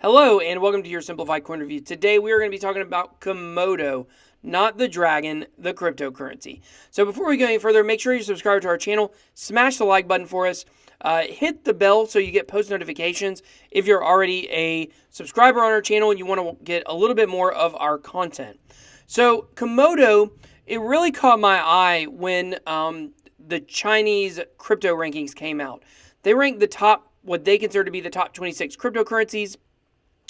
Hello and welcome to Your Simplified Coin Review. Today we are going to be talking about Komodo, not the dragon, the cryptocurrency. So before we go any further, make sure you subscribe to our channel, smash the like button for us, hit the bell so you get post notifications if you're already a subscriber on our channel and you want to get a little bit more of our content. So Komodo, it really caught my eye when the Chinese crypto rankings came out. They ranked the top, what they consider to be the top 26 cryptocurrencies,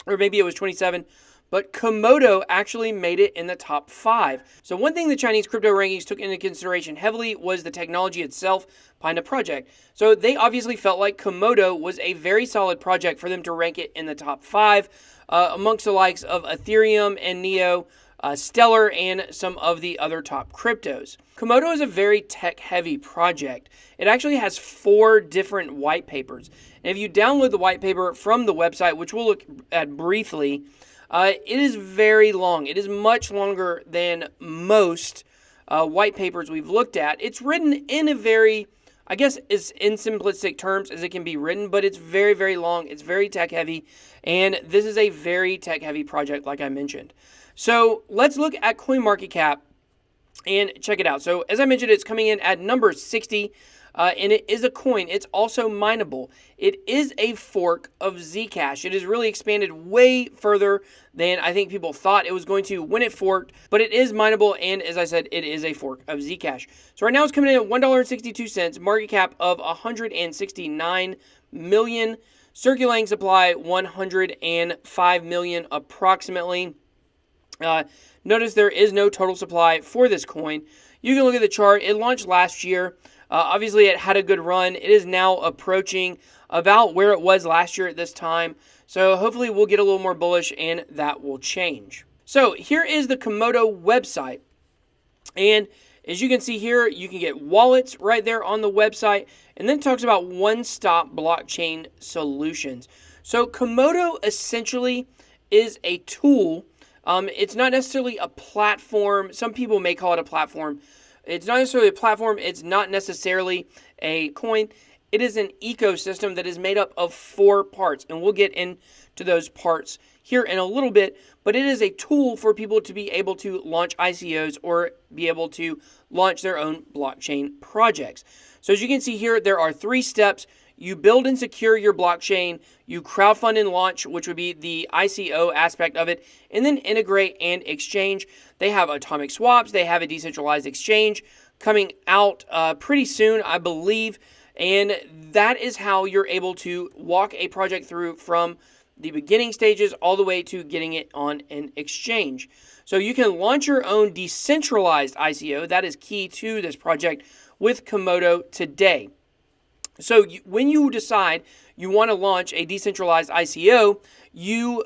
or maybe it was 27, but Komodo actually made it in the top 5. So one thing the Chinese crypto rankings took into consideration heavily was the technology itself behind a project. So they obviously felt like Komodo was a very solid project for them to rank it in the top 5 amongst the likes of Ethereum and Neo, Stellar, and some of the other top cryptos. Komodo is a very tech-heavy project. It actually has 4 different white papers. And if you download the white paper from the website, which we'll look at briefly, it is very long. It is much longer than most white papers we've looked at. It's written in a very, I guess, as in simplistic terms as it can be written, but it's very, very long. It's very tech-heavy, and this is a very tech-heavy project, like I mentioned. So let's look at CoinMarketCap and check it out. So as I mentioned, it's coming in at number 60, and it is a coin. It's also mineable. It is a fork of Zcash. It has really expanded way further than I think people thought it was going to when it forked, but it is mineable, and as I said, it is a fork of Zcash. So right now it's coming in at $1.62, market cap of 169 million, circulating supply 105 million approximately. Notice there is no total supply for this coin. You can look at the chart. It launched last year. Obviously, it had a good run. It is now approaching about where it was last year at this time. So hopefully we'll get a little more bullish and that will change. So here is the Komodo website. And as you can see here, you can get wallets right there on the website. And then it talks about one-stop blockchain solutions. So Komodo essentially is a tool. It's not necessarily a platform. Some people may call it a platform. It's not necessarily a platform. It's not necessarily a coin. It is an ecosystem that is made up of 4 parts, and we'll get into those parts here in a little bit, but it is a tool for people to be able to launch ICOs or be able to launch their own blockchain projects. So as you can see here, there are 3 steps. You build and secure your blockchain, you crowdfund and launch, which would be the ICO aspect of it, and then integrate and exchange. They have atomic swaps, they have a decentralized exchange coming out pretty soon, I believe, and that is how you're able to walk a project through from the beginning stages all the way to getting it on an exchange. So you can launch your own decentralized ICO. That is key to this project with Komodo today. So when you decide you want to launch a decentralized ICO, you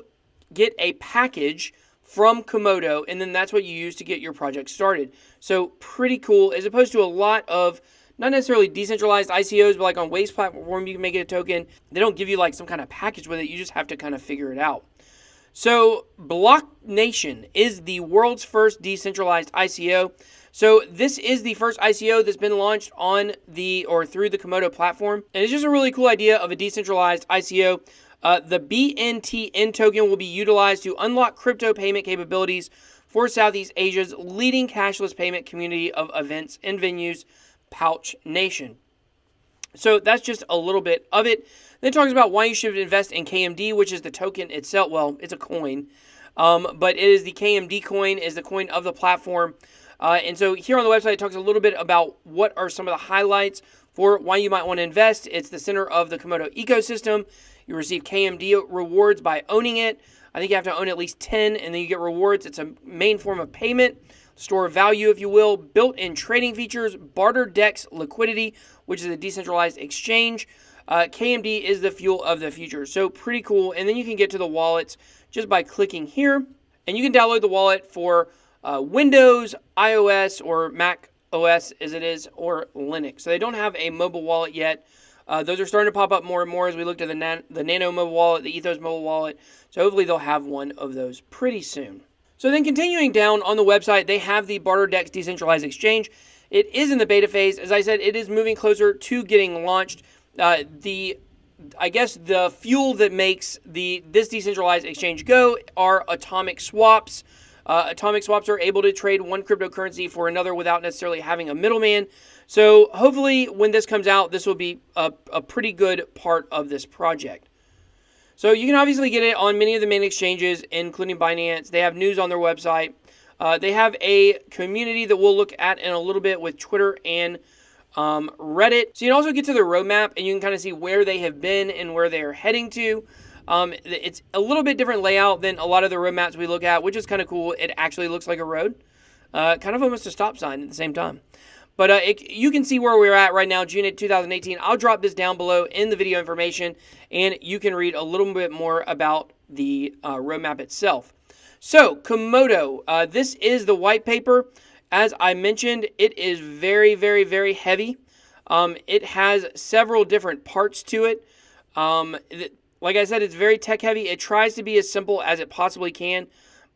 get a package from Komodo, and then that's what you use to get your project started. So pretty cool, as opposed to a lot of not necessarily decentralized ICOs, but like on Wave's platform, you can make it a token. They don't give you like some kind of package with it. You just have to kind of figure it out. So Block Nation is the world's first decentralized ICO. So this is the first ICO that's been launched on the or through the Komodo platform. And it's just a really cool idea of a decentralized ICO. The BNTN token will be utilized to unlock crypto payment capabilities for Southeast Asia's leading cashless payment community of events and venues, Pouch Nation. So that's just a little bit of it. Then it talks about why you should invest in KMD, which is the token itself. Well, it's a coin, but it is the KMD coin, is the coin of the platform. And so here on the website, it talks a little bit about what are some of the highlights for why you might want to invest. It's the center of the Komodo ecosystem. You receive KMD rewards by owning it. I think you have to own at least 10, and then you get rewards. It's a main form of payment, store of value, if you will, built-in trading features, Barter Decks liquidity, which is a decentralized exchange. KMD is the fuel of the future. So pretty cool. And then you can get to the wallets just by clicking here. And you can download the wallet for Windows, iOS, or Mac OS as it is, or Linux. So they don't have a mobile wallet yet. Those are starting to pop up more and more as we look to the Nano mobile wallet, the Ethos mobile wallet. So hopefully they'll have one of those pretty soon. So then continuing down on the website, they have the Barter Decks decentralized exchange. It is in the beta phase. As I said, it is moving closer to getting launched. The I guess the fuel that makes this decentralized exchange go are atomic swaps. Atomic swaps are able to trade one cryptocurrency for another without necessarily having a middleman. So hopefully when this comes out, this will be a pretty good part of this project. So you can obviously get it on many of the main exchanges, including Binance. They have news on their website. They have a community that we'll look at in a little bit with Twitter and Reddit. So you can also get to their roadmap and you can kind of see where they have been and where they are heading to. It's a little bit different layout than a lot of the roadmaps we look at, which is kind of cool. It actually looks like a road, kind of almost a stop sign at the same time. But you can see where we're at right now, June 8, 2018. I'll drop this down below in the video information, and you can read a little bit more about the roadmap itself. So, Komodo, this is the white paper. As I mentioned, it is very, very, very heavy. It has several different parts to it. Like I said, it's very tech heavy. It tries to be as simple as it possibly can.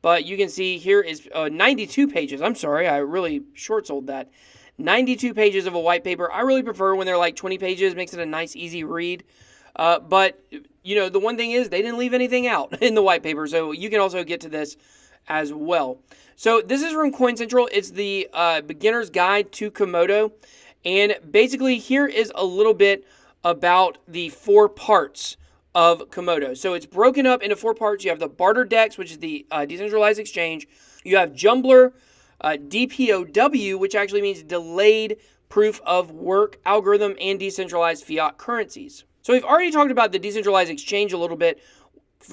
But you can see here is 92 pages. I'm sorry, I really short sold that. 92 pages of a white paper. I really prefer when they're like 20 pages. Makes it a nice, easy read. But, you know, the one thing is they didn't leave anything out in the white paper. So you can also get to this as well. So this is from Coin Central. It's the beginner's guide to Komodo. And basically here is a little bit about the 4 parts of Komodo. So it's broken up into 4 parts. You have the Barter Decks, which is the decentralized exchange. You have Jumbler, DPoW, which actually means delayed proof of work algorithm, and decentralized fiat currencies. So we've already talked about the decentralized exchange a little bit.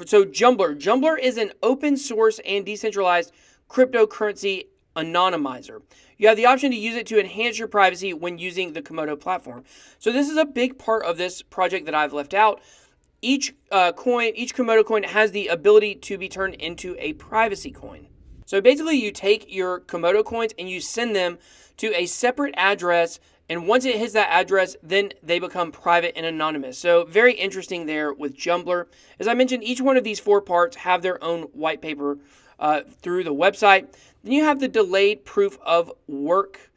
So Jumbler is an open source and decentralized cryptocurrency anonymizer. You have the option to use it to enhance your privacy when using the Komodo platform. So this is a big part of this project that I've left out. Each Komodo coin has the ability to be turned into a privacy coin. So basically you take your Komodo coins and you send them to a separate address, and once it hits that address, then they become private and anonymous. So very interesting there with Jumbler. As I mentioned, each one of these 4 parts have their own white paper through the website. Then you have the delayed proof of work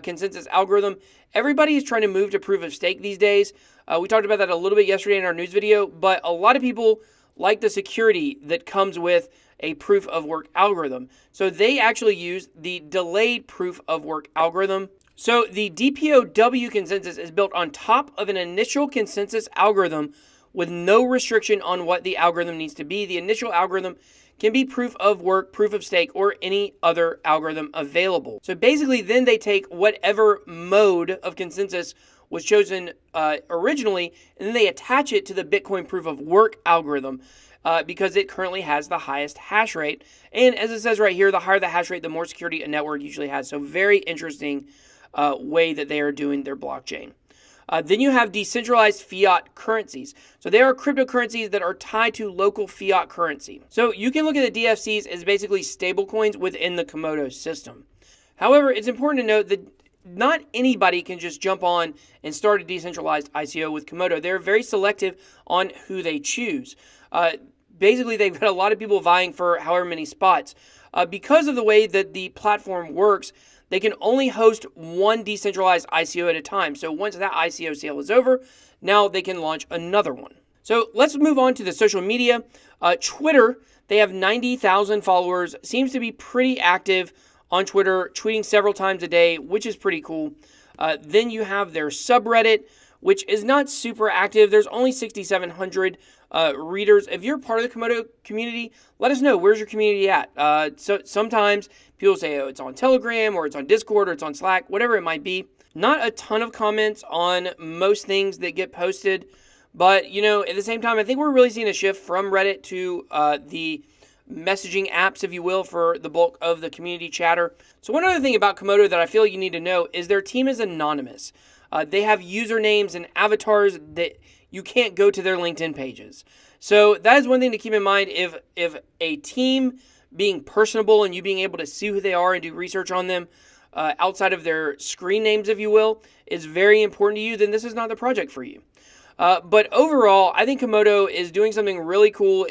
consensus algorithm. Everybody is trying to move to proof of stake these days. We talked about that a little bit yesterday in our news video, but a lot of people like the security that comes with a proof of work algorithm. So they actually use the delayed proof of work algorithm. So the DPoW consensus is built on top of an initial consensus algorithm with no restriction on what the algorithm needs to be. The initial algorithm can be proof of work, proof of stake, or any other algorithm available. So basically then they take whatever mode of consensus was chosen originally, and then they attach it to the Bitcoin proof of work algorithm because it currently has the highest hash rate. And as it says right here, the higher the hash rate, the more security a network usually has. So very interesting way that they are doing their blockchain. Then you have decentralized fiat currencies. So they are cryptocurrencies that are tied to local fiat currency. So you can look at the DFCs as basically stablecoins within the Komodo system. However, it's important to note that not anybody can just jump on and start a decentralized ICO with Komodo. They're very selective on who they choose. Basically, they've got a lot of people vying for however many spots. Because of the way that the platform works, they can only host one decentralized ICO at a time. So once that ICO sale is over, now they can launch another one. So let's move on to the social media. Twitter, they have 90,000 followers, seems to be pretty active on Twitter, tweeting several times a day, which is pretty cool. Then you have their subreddit, which is not super active. There's only 6,700 readers. If you're part of the Komodo community, let us know. Where's your community at? So sometimes people say, oh, it's on Telegram, or it's on Discord, or it's on Slack, whatever it might be. Not a ton of comments on most things that get posted. But, you know, at the same time, I think we're really seeing a shift from Reddit to the messaging apps, if you will, for the bulk of the community chatter. So one other thing about Komodo that I feel you need to know is their team is anonymous. They have usernames and avatars that you can't go to their LinkedIn pages. So that is one thing to keep in mind. If a team being personable and you being able to see who they are and do research on them outside of their screen names, if you will, is very important to you, then this is not the project for you. But overall, I think Komodo is doing something really cool.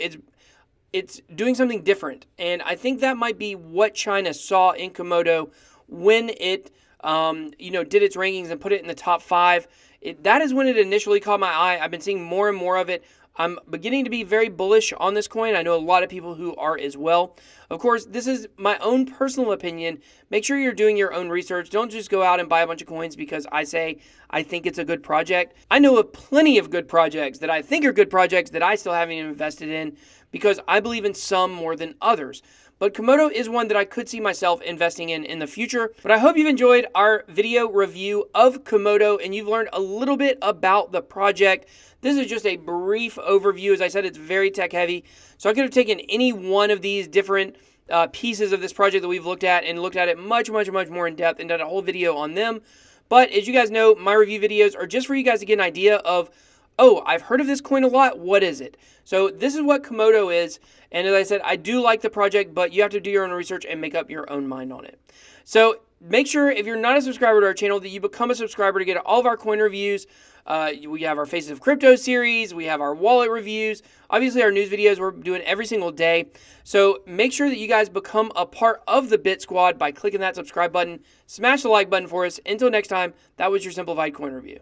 It's doing something different. And I think that might be what China saw in Komodo when it did its rankings and put it in the top 5 that is when it initially caught my eye. I've been seeing more and more of it. I'm beginning to be very bullish on this coin. I know a lot of people who are as well. Of course, this is my own personal opinion. Make sure you're doing your own research. Don't just go out and buy a bunch of coins because I say I think it's a good project. I know of plenty of good projects that I think are good projects that I still haven't even invested in because I believe in some more than others. But Komodo is one that I could see myself investing in the future. But I hope you've enjoyed our video review of Komodo and you've learned a little bit about the project. This is just a brief overview. As I said, it's very tech heavy. So I could have taken any one of these different pieces of this project that we've looked at and looked at it much more in depth and done a whole video on them. But as you guys know, my review videos are just for you guys to get an idea of, oh, I've heard of this coin a lot. What is it? So this is what Komodo is. And as I said, I do like the project, but you have to do your own research and make up your own mind on it. So make sure if you're not a subscriber to our channel that you become a subscriber to get all of our coin reviews. We have our Faces of Crypto series. We have our wallet reviews. Obviously, our news videos we're doing every single day. So make sure that you guys become a part of the Bit Squad by clicking that subscribe button. Smash the like button for us. Until next time, that was your Simplified Coin Review.